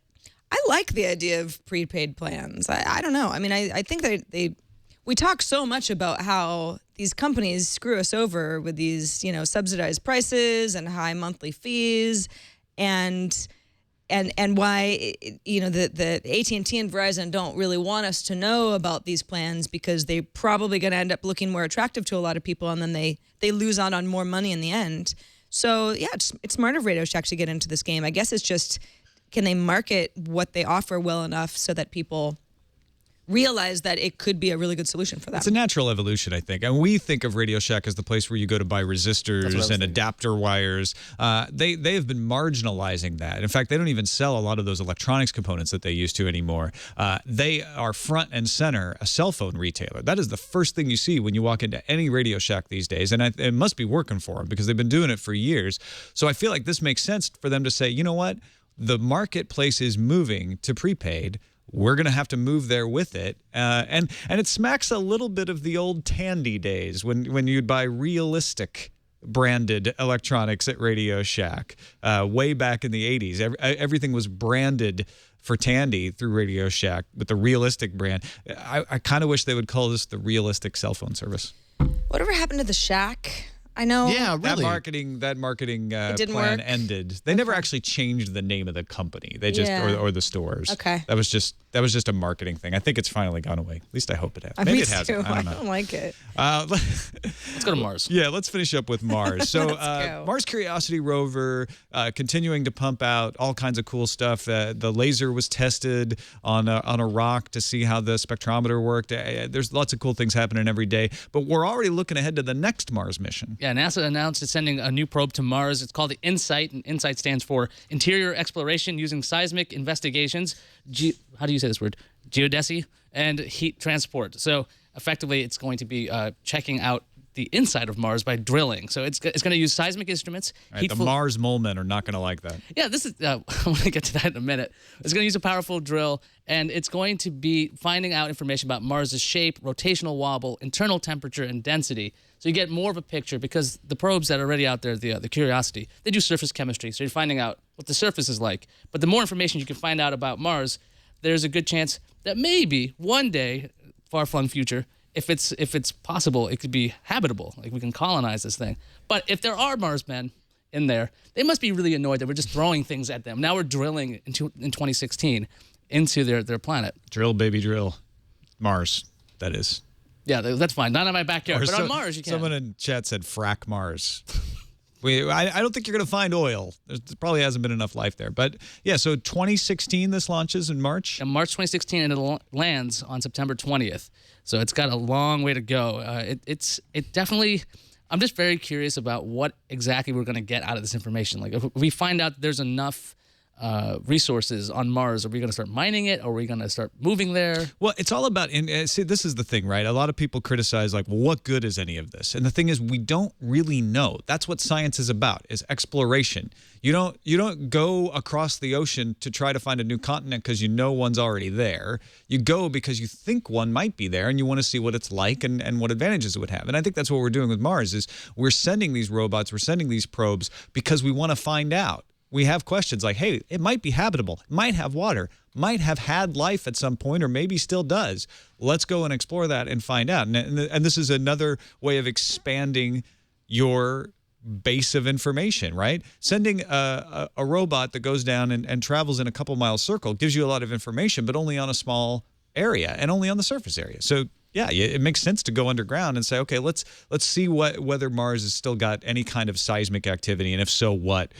I like the idea of prepaid plans. I don't know. I mean, I think we talk so much about how these companies screw us over with these, subsidized prices and high monthly fees, and why, the AT&T and Verizon don't really want us to know about these plans because they're probably going to end up looking more attractive to a lot of people, and then they lose out on more money in the end. So yeah, it's smart of Radio Shack to get into this game. I guess it's just, can they market what they offer well enough so that people realize that it could be a really good solution for them? It's a natural evolution, I think. And we think of Radio Shack as the place where you go to buy resistors and adapter wires. They have been marginalizing that. In fact, they don't even sell a lot of those electronics components that they used to anymore. They are front and center a cell phone retailer. That is the first thing you see when you walk into any Radio Shack these days. And it must be working for them because they've been doing it for years. So I feel like this makes sense for them to say, you know what? The marketplace is moving to prepaid. We're going to have to move there with it. And it smacks a little bit of the old Tandy days when you'd buy realistic branded electronics at Radio Shack way back in the 80s. Everything was branded for Tandy through Radio Shack with the realistic brand. I kind of wish they would call this the realistic cell phone service. Whatever happened to the Shack? I know. Yeah, really. That marketing didn't plan work? ended. They never actually changed the name of the company. They just or the stores. Okay. That was just a marketing thing. I think it's finally gone away. At least I hope it has. Maybe Me it hasn't. too. I don't know. don't like it. Let's go to Mars. Yeah, let's finish up with Mars. So go. Mars Curiosity rover continuing to pump out all kinds of cool stuff. The laser was tested on a rock to see how the spectrometer worked. There's lots of cool things happening every day. But we're already looking ahead to the next Mars mission. Yeah, NASA announced it's sending a new probe to Mars. It's called the InSight, and InSight stands for Interior Exploration Using Seismic Investigations, how do you say this word? Geodesy, and heat transport. So effectively, it's going to be checking out the inside of Mars by drilling. So it's going to use seismic instruments. All right, the Mars mole men are not going to like that. Yeah, this is. I want to get to that in a minute. It's going to use a powerful drill, and it's going to be finding out information about Mars's shape, rotational wobble, internal temperature, and density. So you get more of a picture because the probes that are already out there, the Curiosity, they do surface chemistry. So you're finding out what the surface is like. But the more information you can find out about Mars, there's a good chance that maybe one day, far-flung future, if it's possible, it could be habitable. Like we can colonize this thing. But if there are Mars men in there, they must be really annoyed that we're just throwing things at them. Now we're drilling in 2016 into their planet. Drill, baby, drill. Mars, that is. Yeah, that's fine. Not in my backyard, but on Mars you can. Someone in chat said frack Mars. I don't think you're going to find oil. There probably hasn't been enough life there. But yeah, so 2016, this launches in March? In March 2016, and it lands on September 20th. So it's got a long way to go. It definitely, I'm just very curious about what exactly we're going to get out of this information. Like if we find out there's enough resources on Mars, are we going to start mining it? Or are we going to start moving there? Well, it's all about, see, this is the thing, right? A lot of people criticize, like, well, what good is any of this? And the thing is, we don't really know. That's what science is about, is exploration. You don't go across the ocean to try to find a new continent because you know one's already there. You go because you think one might be there and you want to see what it's like and what advantages it would have. And I think that's what we're doing with Mars, is we're sending these robots, we're sending these probes because we want to find out. We have questions like, hey, it might be habitable, it might have water, might have had life at some point, or maybe still does. Let's go and explore that and find out. And this is another way of expanding your base of information, right? Sending a robot that goes down and travels in a couple mile circle gives you a lot of information, but only on a small area and only on the surface area. So yeah, it makes sense to go underground and say, okay, let's see whether Mars has still got any kind of seismic activity, and if so, what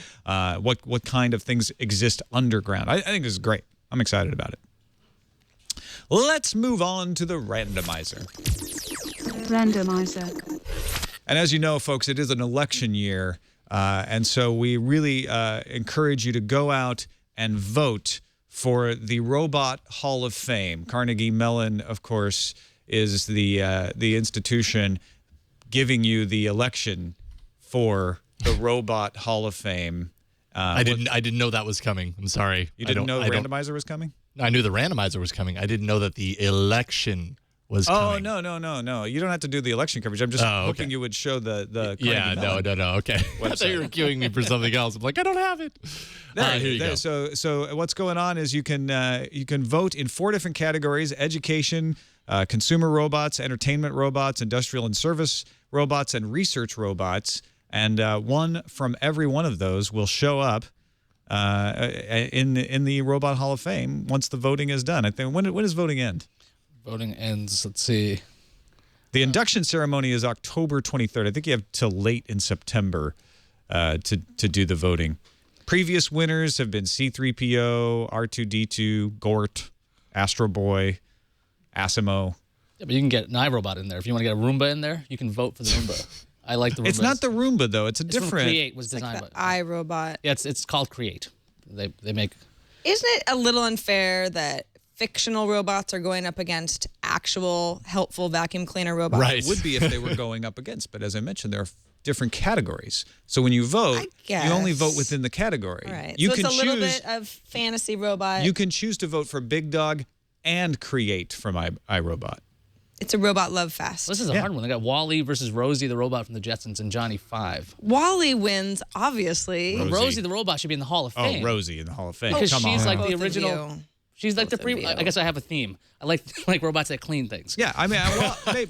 kind of things exist underground. I think this is great. I'm excited about it. Let's move on to the randomizer. Randomizer. And as you know, folks, it is an election year, and so we really encourage you to go out and vote for the Robot Hall of Fame. Carnegie Mellon, of course, is the institution giving you the election for the Robot Hall ofAme. I didn't know that was coming. I'm sorry. You didn't know the randomizer was coming? I knew the randomizer was coming. I didn't know that the election was coming. Oh, no. You don't have to do the election coverage. I'm just hoping you would show the Yeah, Carnegie no. Okay. I thought you were queuing me for something else. I'm like, I don't have it. Here you go. So what's going on is you can vote in 4 different categories: education, consumer robots, entertainment robots, industrial and service robots, and research robots. And one from every one of those will show up in the Robot Hall of Fame once the voting is done. I think when does voting end? Voting ends, let's see. The induction ceremony is October 23rd. I think you have till late in September to do the voting. Previous winners have been C-3PO, R2-D2, Gort, Astro Boy, Asimo. Yeah, but you can get an iRobot in there. If you want to get a Roomba in there, you can vote for the Roomba. I like the Roomba. It's not the Roomba, though. It's a From different... Create was designed The by... iRobot. Yeah, it's called Create. They make... Isn't it a little unfair that fictional robots are going up against actual helpful vacuum cleaner robots? Right. It would be if they were going up against, but as I mentioned, there are different categories. So when you vote, you only vote within the category. All right. You so can it's a little choose, bit of fantasy robot. You can choose to vote for Big Dog and Create from iRobot. It's a robot love fest. This is a hard one. They got Wall-E versus Rosie the robot from the Jetsons and Johnny 5. Wall-E wins, obviously. Rosie the robot should be in the Hall of Fame. Oh, Rosie in the Hall of Fame. Because Come she's on. like the Both of original. you. She's like the Both of you. I guess I have a theme. I like robots that clean things. Yeah, I mean,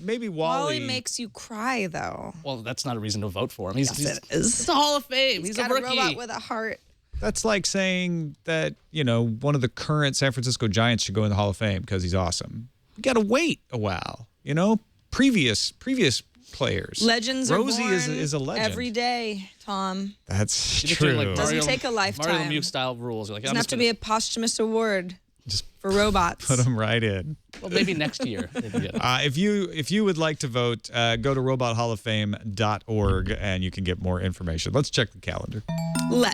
maybe Wall-E Wall-E. makes you cry, though. Well, that's not a reason to vote for him. Yes, it is. It's a Hall of Fame. He's got a a rookie. robot with a heart. That's like saying that, one of the current San Francisco Giants should go in the Hall of Fame because he's awesome. You got to wait a while, Previous players. Legends Rosie are born is a legend. every day, Tom. That's You're just doing, true. like, Doesn't take a lifetime. Mario Lemieux style rules. You're like, Doesn't have to be a posthumous award Just for robots. put them right in. Well, maybe next year. They'd be good. If you would like to vote, go to robothalloffame.org and you can get more information. Let's check the calendar.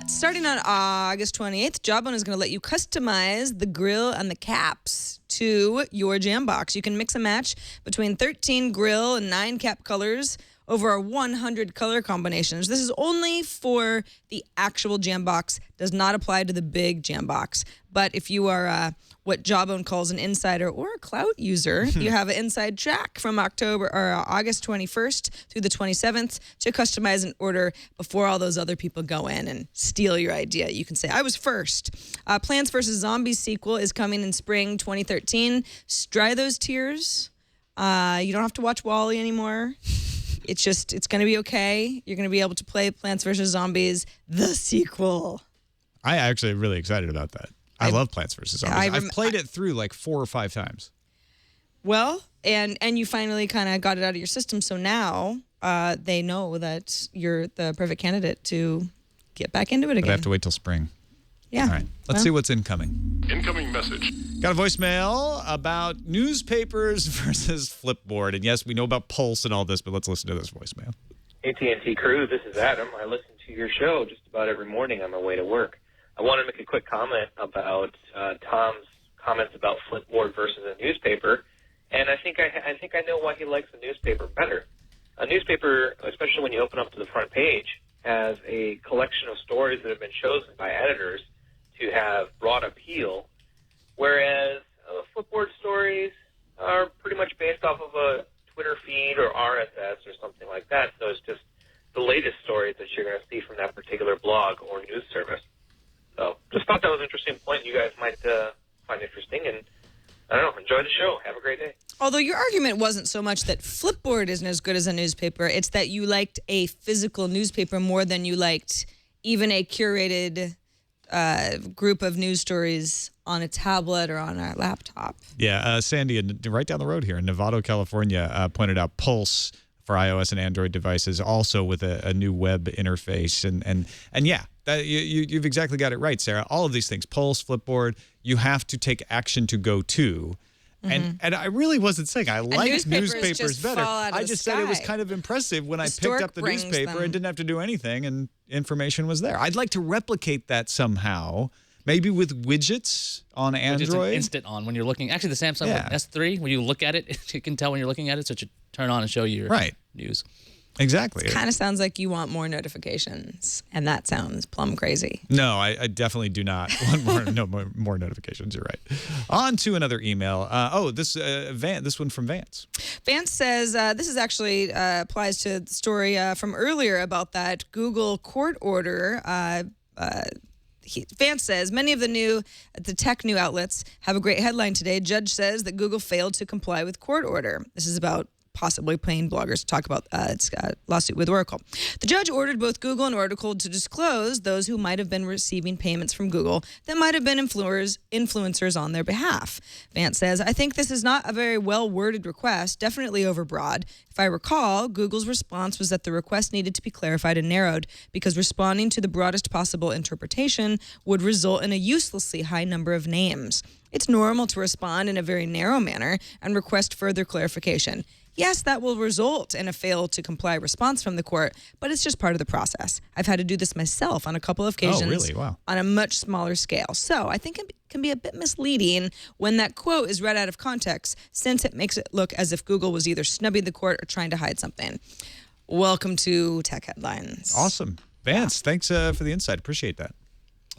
Starting on August 28th, Jawbone is going to let you customize the grill and the caps to your Jambox. You can mix and match between 13 grill and 9 cap colors over 100 color combinations. This is only for the actual Jambox, does not apply to the big Jambox. But if you are what Jawbone calls an insider or a clout user, you have an inside track from August 21st through the 27th to customize an order before all those other people go in and steal your idea. You can say, I was first. Plants vs. Zombies sequel is coming in spring 2013. Dry those tears. You don't have to watch Wall-E anymore. It's going to be okay. You're going to be able to play Plants vs. Zombies, the sequel. I actually am really excited about that. I love Plants vs. Zombies. I've played it through like 4 or 5 times. Well, and you finally kind of got it out of your system, so now they know that you're the perfect candidate to get back into it again. But I have to wait till spring. Yeah. All right. Let's see what's incoming. Incoming message. Got a voicemail about newspapers versus Flipboard. And yes, we know about Pulse and all this, but let's listen to this voicemail. AT&T crew, this is Adam. I listen to your show just about every morning on my way to work. I want to make a quick comment about Tom's comments about Flipboard versus a newspaper, and I think I know why he likes a newspaper better. A newspaper, especially when you open up to the front page, has a collection of stories that have been chosen by editors to have broad appeal, whereas Flipboard stories are pretty much based off of a Twitter feed or RSS or something like that, so it's just the latest stories that you're going to see from that particular blog or news service. So just thought that was an interesting point you guys might find interesting, and I don't know, enjoy the show. Have a great day. Although your argument wasn't so much that Flipboard isn't as good as a newspaper, it's that you liked a physical newspaper more than you liked even a curated group of news stories on a tablet or on a laptop. Yeah, Sandy, right down the road here in Novato, California, pointed out Pulse for iOS and Android devices, also with a new web interface. And yeah, you've exactly got it right, Sarah. All of these things, Pulse, Flipboard, you have to take action to go to. And I really wasn't saying I liked newspapers just better. fall out of I the just said it was sky. kind of impressive when I picked stork up the brings newspaper them. and didn't have to do anything and information was there. I'd like to replicate that somehow, maybe with widgets on Just Android. an instant on when you're looking. Actually, the Samsung Yeah. S3, when you look at it, it can tell when you're looking at it, so it should turn on and show you your news. Exactly. Kind of sounds like you want more notifications, and that sounds plumb crazy. No, I definitely do not want more notifications. You're right. On to another email. This one from Vance. Vance says, this is actually applies to the story from earlier about that Google court order. Vance says, many of the tech new outlets have a great headline today. Judge says that Google failed to comply with court order. This is about possibly paying bloggers to talk about its lawsuit with Oracle. The judge ordered both Google and Oracle to disclose those who might have been receiving payments from Google that might have been influencers on their behalf. Vance says, I think this is not a very well-worded request, definitely overbroad. If I recall, Google's response was that the request needed to be clarified and narrowed because responding to the broadest possible interpretation would result in a uselessly high number of names. It's normal to respond in a very narrow manner and request further clarification. Yes, that will result in a fail to comply response from the court, but it's just part of the process. I've had to do this myself on a couple of occasions. Oh, really? Wow. On a much smaller scale. So I think it can be a bit misleading when that quote is read out of context, since it makes it look as if Google was either snubbing the court or trying to hide something. Welcome to Tech Headlines. Awesome. Vance, thanks for the insight. Appreciate that.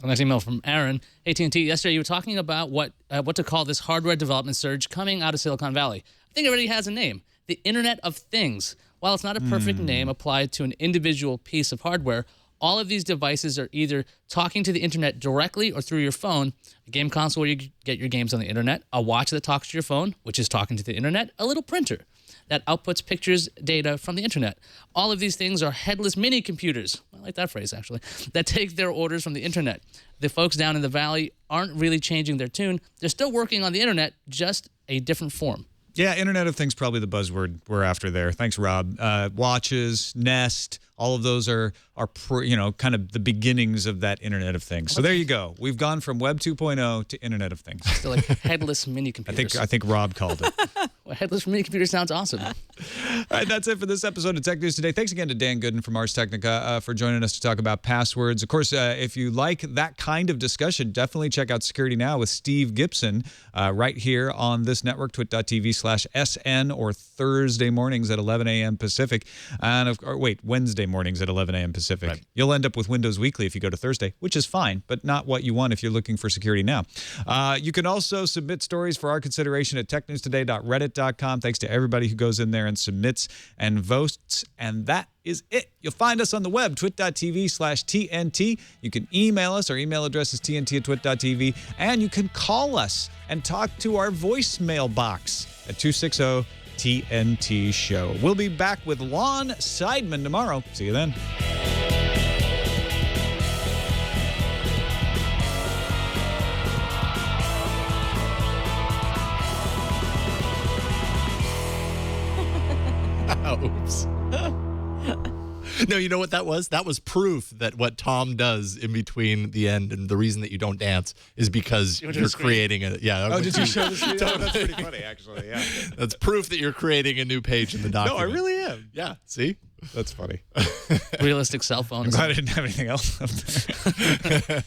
A nice email from Aaron, AT&T. Yesterday, you were talking about what to call this hardware development surge coming out of Silicon Valley. I think it already has a name, the Internet of Things. While it's not a perfect name applied to an individual piece of hardware, all of these devices are either talking to the Internet directly or through your phone, a game console where you get your games on the Internet, a watch that talks to your phone, which is talking to the Internet, a little printer that outputs pictures, data from the Internet. All of these things are headless mini computers. I like that phrase, actually, that take their orders from the Internet. The folks down in the valley aren't really changing their tune. They're still working on the Internet, just a different form. Yeah, Internet of Things, probably the buzzword we're after there. Thanks, Rob. Watches, Nest, all of those are kind of the beginnings of that Internet of Things. So there you go. We've gone from Web 2.0 to Internet of Things. Still like headless mini computers. I think Rob called it. Well, headless mini computer sounds awesome. All right, that's it for this episode of Tech News Today. Thanks again to Dan Goodin from Ars Technica for joining us to talk about passwords. Of course, if you like that kind of discussion, definitely check out Security Now with Steve Gibson right here on this network, twit.tv/SN, or Thursday mornings at 11 a.m. Pacific. And Wednesday mornings at 11 a.m. Pacific. Right. You'll end up with Windows Weekly if you go to Thursday, which is fine, but not what you want if you're looking for Security Now. You can also submit stories for our consideration at technewstoday.reddit.com. Thanks to everybody who goes in there and submits and votes. And that is it. You'll find us on the web, twit.tv/TNT. You can email us. Our email address is tnt@twit.tv. And you can call us and talk to our voicemail box at 260-TNT Show. We'll be back with Lon Seidman tomorrow. See you then. Oops. No, you know what that was? That was proof that what Tom does in between the end and the reason that you don't dance is because you're creating a... Yeah. Oh, did you show this video? That's pretty funny, actually, yeah. That's proof that you're creating a new page in the document. No, I really am. Yeah, see? That's funny. Realistic cell phone. I'm glad I didn't have anything else up there.